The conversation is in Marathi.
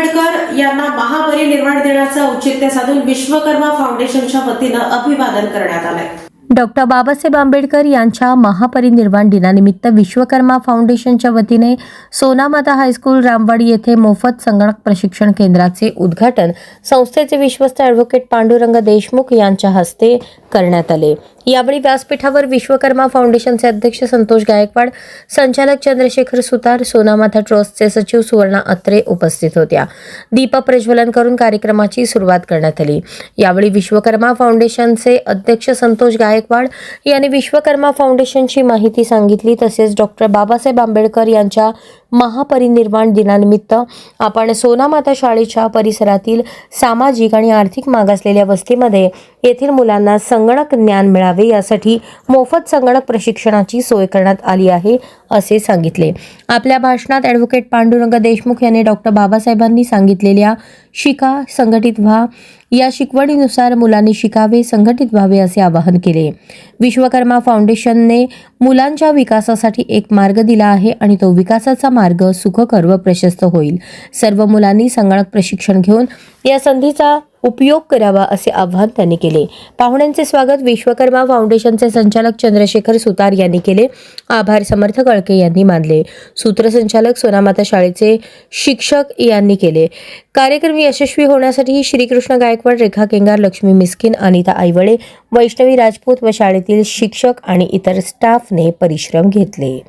आंबेडकर यांना महापरिनिर्वाण दिनाचं औचित्य साधून विश्वकर्मा फाउंडेशनच्या वतीनं अभिवादन करण्यात आलंय। डॉक्टर बाबासाहेब आंबेडकर यांच्या महापरिनिर्वाण दिनानिमित्त विश्वकर्मा फाउंडेशनच्या वतीने सोनामाता हायस्कूल रामवाडी येथे मोफत संगणक प्रशिक्षण केंद्राचे उद्घाटन संस्थेचे विश्वस्त ॲडव्होकेट पांडुरंग देशमुख यांच्या हस्ते करण्यात आले। यावेळी व्यासपीठावर विश्वकर्मा फाउंडेशनचे अध्यक्ष संतोष गायकवाड, संचालक चंद्रशेखर सुतार, सोनामाता ट्रस्टचे सचिव सुवर्णा अत्रे उपस्थित होत्या। दीप प्रज्वलन करून कार्यक्रमाची सुरुवात करण्यात आली। यावेळी विश्वकर्मा फाउंडेशनचे अध्यक्ष संतोष गायकवाड यांनी विश्वकर्मा फाउंडेशनची माहिती सांगितली। तसेच डॉक्टर बाबासाहेब आंबेडकर यांच्या महापरिनिर्वाण दिनानिमित्त आपण सोनामाता शाळेच्या परिसरातील सामाजिक आणि आर्थिक मागासलेल्या वस्तीमध्ये येथील मुलांना संगणक ज्ञान मिळावे यासाठी मोफत संगणक प्रशिक्षणाची सोय करण्यात आली आहे असे सांगितले। आपल्या भाषणात ॲडव्होकेट पांडुरंग देशमुख यांनी डॉक्टर बाबासाहेबांनी सांगितलेल्या शिका, संघटित व्हा या शिकवणीनुसार मुलांनी शिकावे, संघटित व्हावे असे आवाहन केले। विश्वकर्मा फाउंडेशनने मुलांच्या विकासासाठी एक मार्ग दिला आहे आणि तो विकासाचा मार्ग सुखकर व प्रशस्त होईल। सर्व मुलांनी संगणक प्रशिक्षण घेऊन या संधीचा उपयोग करावा असे आवाहन त्यांनी केले। पाहुण्यांचे स्वागत विश्वकर्मा फाउंडेशनचे संचालक चंद्रशेखर सुतार यांनी केले। आभार समर्थ कळके यांनी मानले। सूत्रसंचालक सोनामाता शाळेचे शिक्षक यांनी केले। कार्यक्रम यशस्वी होण्यासाठी श्रीकृष्ण गायकवाड, रेखा केंगार, लक्ष्मी मिस्किन, अनिता आईवळे, वैष्णवी राजपूत व शाळेतील शिक्षक आणि इतर स्टाफने परिश्रम घेतले।